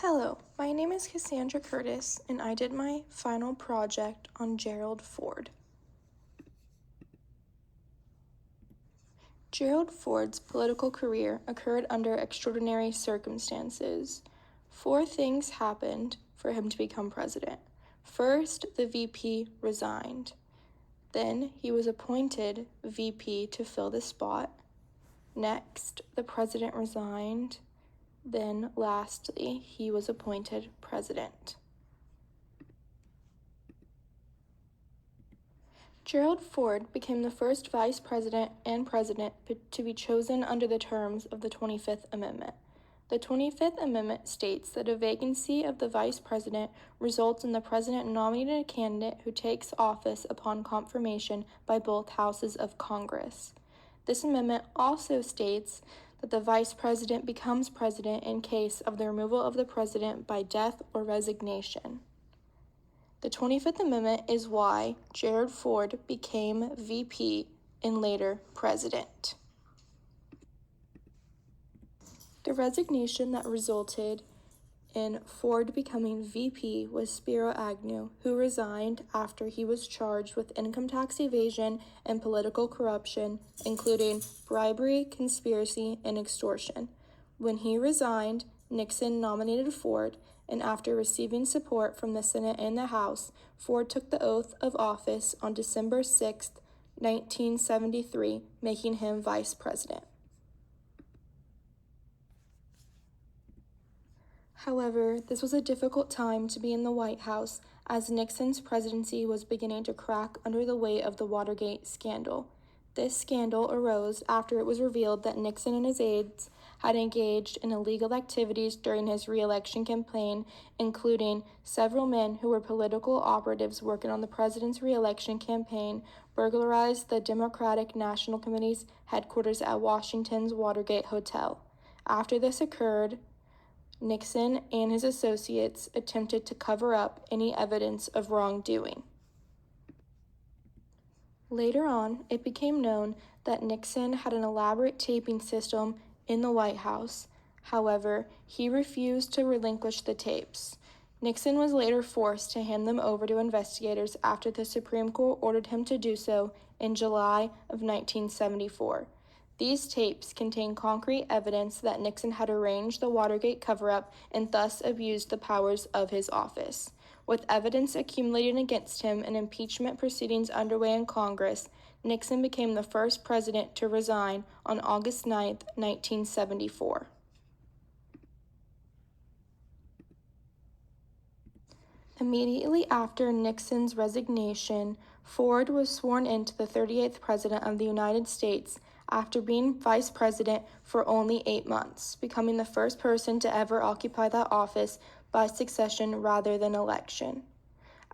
Hello, my name is Cassandra Curtis, and I did my final project on Gerald Ford. Gerald Ford's political career occurred under extraordinary circumstances. Four things happened for him to become president. First, the VP resigned. Then he was appointed VP to fill the spot. Next, the president resigned. Then, lastly, he was appointed president. Gerald Ford became the first vice president and president to be chosen under the terms of the 25th Amendment. The 25th Amendment states that a vacancy of the vice president results in the president nominating a candidate who takes office upon confirmation by both houses of Congress. This amendment also states that the vice president becomes president in case of the removal of the president by death or resignation. The 25th Amendment is why Gerald Ford became VP and later president. The resignation that resulted in Ford becoming VP was Spiro Agnew, who resigned after he was charged with income tax evasion and political corruption, including bribery, conspiracy, and extortion. When he resigned, Nixon nominated Ford, and after receiving support from the Senate and the House, Ford took the oath of office on December 6, 1973, making him vice president. However, this was a difficult time to be in the White House as Nixon's presidency was beginning to crack under the weight of the Watergate scandal. This scandal arose after it was revealed that Nixon and his aides had engaged in illegal activities during his re-election campaign, including several men who were political operatives working on the president's re-election campaign burglarized the Democratic National Committee's headquarters at Washington's Watergate Hotel. After this occurred, Nixon and his associates attempted to cover up any evidence of wrongdoing. Later on, it became known that Nixon had an elaborate taping system in the White House. However, he refused to relinquish the tapes. Nixon was later forced to hand them over to investigators after the Supreme Court ordered him to do so in July of 1974. These tapes contain concrete evidence that Nixon had arranged the Watergate cover-up and thus abused the powers of his office. With evidence accumulating against him and impeachment proceedings underway in Congress, Nixon became the first president to resign on August 9, 1974. Immediately after Nixon's resignation, Ford was sworn into the 38th President of the United States after being vice president for only 8 months, becoming the first person to ever occupy that office by succession rather than election.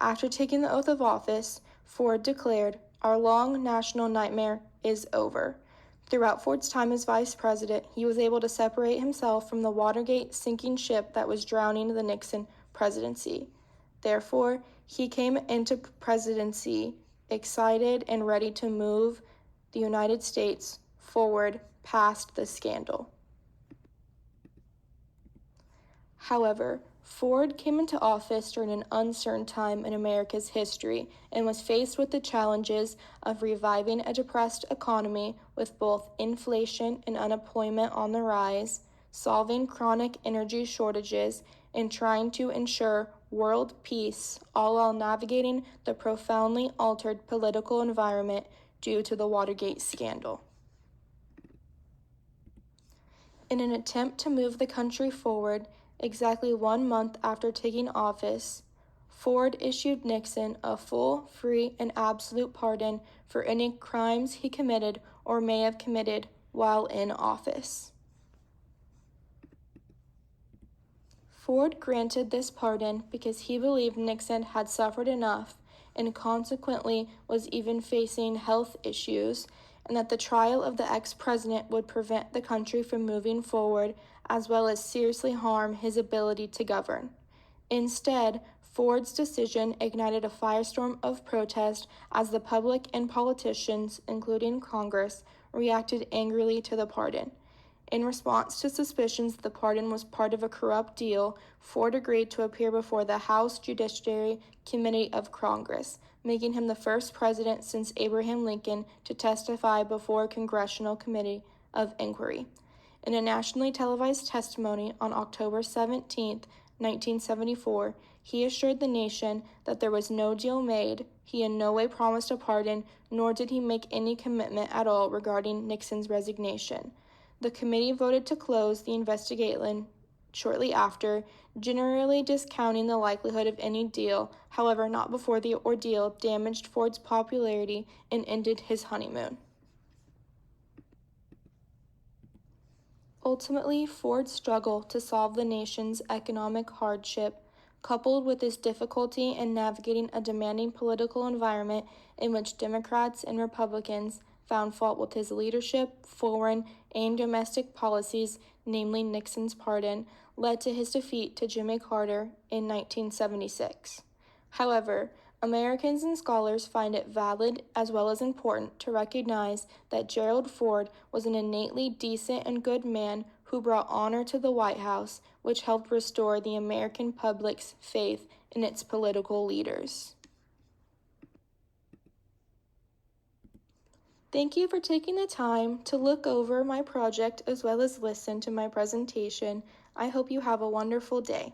After taking the oath of office, Ford declared, "Our long national nightmare is over." Throughout Ford's time as vice president, he was able to separate himself from the Watergate sinking ship that was drowning the Nixon presidency. Therefore, he came into presidency excited and ready to move the United States forward past the scandal. However, Ford came into office during an uncertain time in America's history and was faced with the challenges of reviving a depressed economy with both inflation and unemployment on the rise, solving chronic energy shortages, and trying to ensure world peace, all while navigating the profoundly altered political environment due to the Watergate scandal. In an attempt to move the country forward, exactly 1 month after taking office, Ford issued Nixon a full, free, and absolute pardon for any crimes he committed or may have committed while in office. Ford granted this pardon because he believed Nixon had suffered enough and consequently was even facing health issues, and that the trial of the ex-president would prevent the country from moving forward as well as seriously harm his ability to govern. Instead, Ford's decision ignited a firestorm of protest as the public and politicians, including Congress, reacted angrily to the pardon. In response to suspicions the pardon was part of a corrupt deal, Ford agreed to appear before the House Judiciary Committee of Congress, making him the first president since Abraham Lincoln to testify before a Congressional Committee of Inquiry. In a nationally televised testimony on October 17, 1974, he assured the nation that there was no deal made, he in no way promised a pardon, nor did he make any commitment at all regarding Nixon's resignation. The committee voted to close the investigation shortly after, generally discounting the likelihood of any deal, however, not before the ordeal damaged Ford's popularity and ended his honeymoon. Ultimately, Ford's struggle to solve the nation's economic hardship, coupled with his difficulty in navigating a demanding political environment in which Democrats and Republicans found fault with his leadership, foreign, and domestic policies, namely Nixon's pardon, led to his defeat to Jimmy Carter in 1976. However, Americans and scholars find it valid as well as important to recognize that Gerald Ford was an innately decent and good man who brought honor to the White House, which helped restore the American public's faith in its political leaders. Thank you for taking the time to look over my project as well as listen to my presentation. I hope you have a wonderful day.